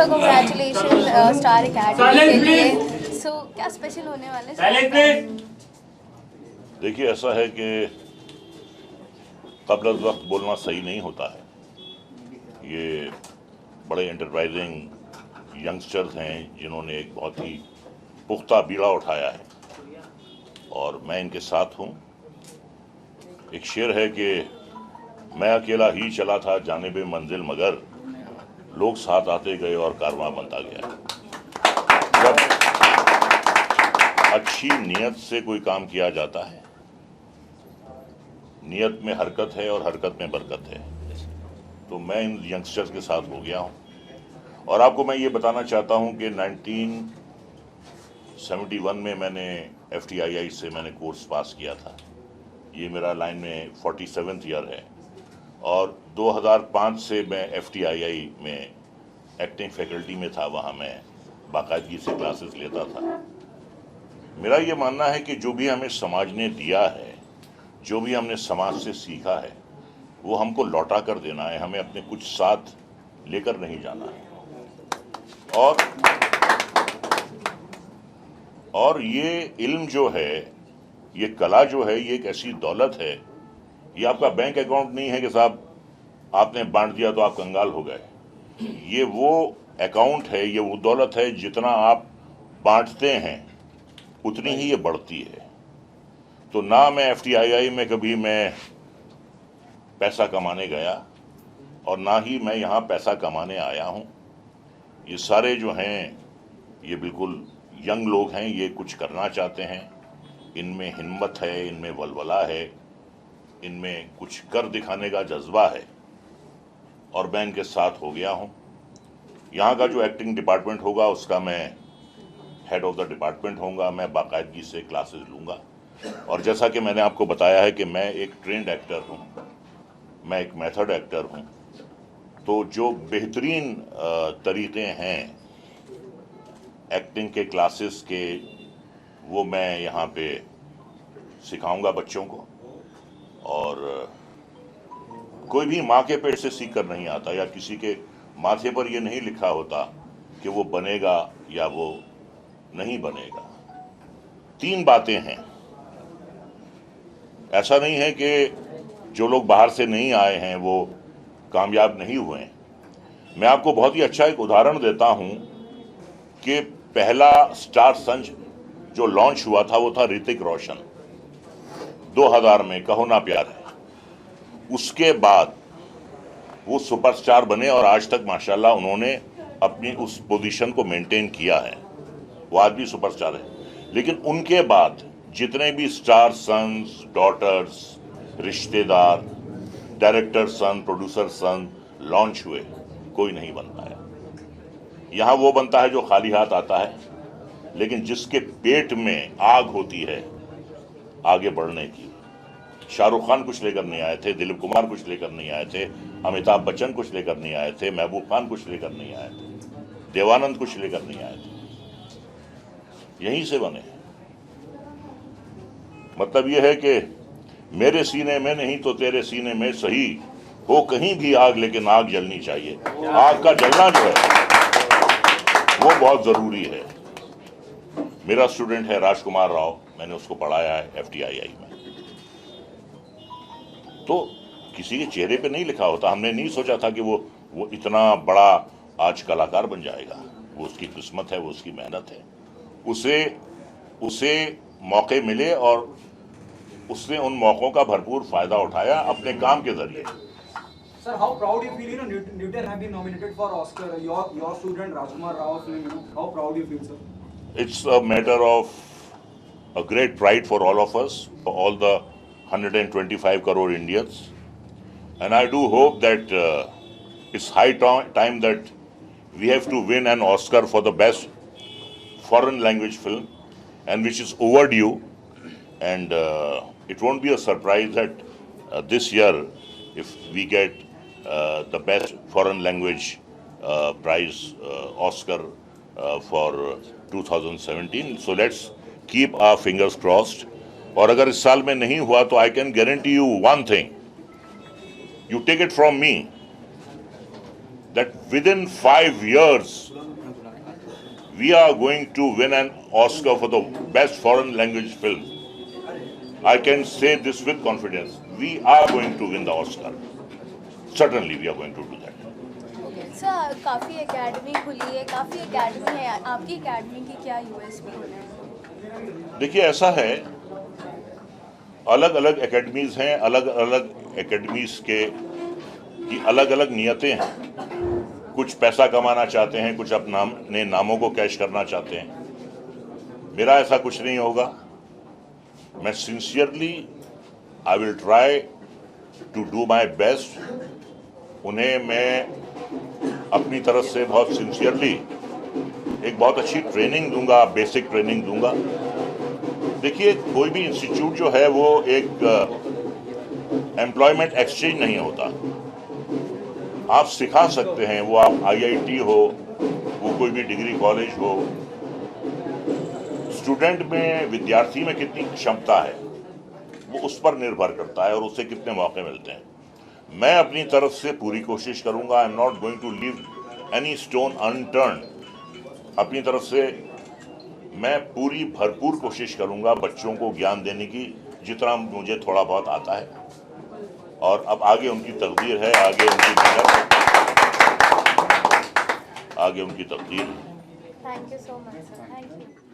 Sir congratulation star academy के लिए। सो क्या स्पेशल होने वाले हैं? देखिए, ऐसा है कि कब्ल वक्त बोलना सही नहीं होता है। ये बड़े एंटरप्राइजिंग यंगस्टर्स हैं जिन्होंने एक बहुत ही पुख्ता बीड़ा उठाया है और मैं इनके साथ हूँ। एक शेर है कि मैं अकेला ही चला था जानिबे मंजिल, मगर लोग साथ आते गए और कारवां बनता गया। जब अच्छी नीयत से कोई काम किया जाता है, नीयत में हरकत है और हरकत में बरकत है, तो मैं इन यंगस्टर्स के साथ हो गया हूँ। और आपको मैं ये बताना चाहता हूँ कि 1971 में मैंने FTII से मैंने कोर्स पास किया था। ये मेरा लाइन में 47th ईयर है और 2005 से मैं FTII में एक्टिंग फैकल्टी में था। वहाँ मैं बाकायदगी से क्लासेस लेता था। मेरा ये मानना है कि जो भी हमें समाज ने दिया है, जो भी हमने समाज से सीखा है, वो हमको लौटा कर देना है। हमें अपने कुछ साथ लेकर नहीं जाना है। और ये इल्म जो है, ये कला जो है, ये एक ऐसी दौलत है। ये आपका बैंक अकाउंट नहीं है कि साहब आपने बांट दिया तो आप कंगाल हो गए। ये वो अकाउंट है, ये वो दौलत है, जितना आप बांटते हैं उतनी ही ये बढ़ती है। तो ना मैं FTII में कभी मैं पैसा कमाने गया और ना ही मैं यहाँ पैसा कमाने आया हूँ। ये सारे जो हैं ये बिल्कुल यंग लोग हैं, ये कुछ करना चाहते हैं, इनमें हिम्मत है, इनमें वलवला है, इनमें कुछ कर दिखाने का जज्बा है और मैं इनके साथ हो गया हूँ। यहाँ का जो एक्टिंग डिपार्टमेंट होगा उसका मैं हेड ऑफ द डिपार्टमेंट होऊंगा। मैं बाकायदगी से क्लासेस लूँगा और जैसा कि मैंने आपको बताया है कि मैं एक ट्रेंड एक्टर हूँ, मैं एक मेथड एक्टर हूँ। तो जो बेहतरीन तरीक़े हैं एक्टिंग के क्लासेस के, वो मैं यहाँ पे सिखाऊंगा बच्चों को। और कोई भी माँ के पेट से सीख कर नहीं आता, या किसी के माथे पर ये नहीं लिखा होता कि वो बनेगा या वो नहीं बनेगा। 3 बातें हैं। ऐसा नहीं है कि जो लोग बाहर से नहीं आए हैं वो कामयाब नहीं हुए हैं। मैं आपको बहुत ही अच्छा एक उदाहरण देता हूं कि पहला स्टार संच जो लॉन्च हुआ था वो था ऋतिक रोशन 2000 में, कहो ना प्यार है। उसके बाद वो सुपरस्टार बने और आज तक माशाल्लाह उन्होंने अपनी उस पोजीशन को मेंटेन किया है। वो आज भी सुपरस्टार है। लेकिन उनके बाद जितने भी स्टार सन्स, डॉटर्स, रिश्तेदार, डायरेक्टर सन, प्रोड्यूसर सन लॉन्च हुए, कोई नहीं बन पाया। यहाँ वो बनता है जो खाली हाथ आता है, लेकिन जिसके पेट में आग होती है आगे बढ़ने की। शाहरुख खान कुछ लेकर नहीं आए थे, दिलीप कुमार कुछ लेकर नहीं आए थे, अमिताभ बच्चन कुछ लेकर नहीं आए थे, महबूब खान कुछ लेकर नहीं आए थे, देवानंद कुछ लेकर नहीं आए थे, यहीं से बने। मतलब यह है कि मेरे सीने में नहीं तो तेरे सीने में सही हो कहीं भी आग, लेकिन आग जलनी चाहिए। आग का जलना जो है वो बहुत जरूरी है। मेरा स्टूडेंट है राजकुमार राव, मैंने उसको पढ़ाया है FTII में। तो किसी के चेहरे पे नहीं लिखा होता। हमने नहीं सोचा था कि वो इतना बड़ा आज कलाकार बन जाएगा। वो उसकी किस्मत है, वो उसकी मेहनत है। उसे मौके मिले और उसने उन मौकों का भरपूर फायदा उठाया अपने काम के जरिए। Sir, how proud you feel? Newton have been nominated for Oscar. Your student Rajkumar Rao film. How proud you feel, sir? It's a matter of a great pride for all of us, for all the 125 crore Indians, and I do hope that it's high time that we have to win an Oscar for the best foreign language film, and which is overdue. And it won't be a surprise that this year, if we get the best foreign language prize, Oscar for 2017. So let's keep our fingers crossed. और अगर इस साल में नहीं हुआ तो I can guarantee you one thing. You take it from me. that within 5 years we are going to win an Oscar for the best foreign language film. I can say this with confidence. We are going to win the Oscar. Certainly we are going to do that. Sir काफ़ी academy खुली है, काफ़ी academy है, आपकी academy की क्या USP होना है? देखिए ऐसा है, अलग अलग एकेडमीज हैं, अलग अलग एकेडमीज की अलग अलग नियतें हैं। कुछ पैसा कमाना चाहते हैं, कुछ अपने नामों को कैश करना चाहते हैं। मेरा ऐसा कुछ नहीं होगा। मैं sincerely I will try to do my best. उन्हें मैं अपनी तरफ से बहुत सिंसियरली एक बहुत अच्छी ट्रेनिंग दूंगा, बेसिक ट्रेनिंग दूंगा। देखिए कोई भी इंस्टीट्यूट जो है वो एक एम्प्लॉयमेंट एक्सचेंज नहीं होता। आप सिखा सकते हैं, वो आप आईआईटी हो, वो कोई भी डिग्री कॉलेज हो। स्टूडेंट में, विद्यार्थी में कितनी क्षमता है वो उस पर निर्भर करता है और उसे कितने मौके मिलते हैं। मैं अपनी तरफ से पूरी कोशिश करूंगा। I am not going to leave any stone unturned. अपनी तरफ से मैं पूरी भरपूर कोशिश करूंगा बच्चों को ज्ञान देने की, जितना मुझे थोड़ा बहुत आता है। और अब आगे उनकी तकदीर है, आगे उनकी मेहनत है, आगे उनकी तकदीर है। Thank you so much sir, thank you.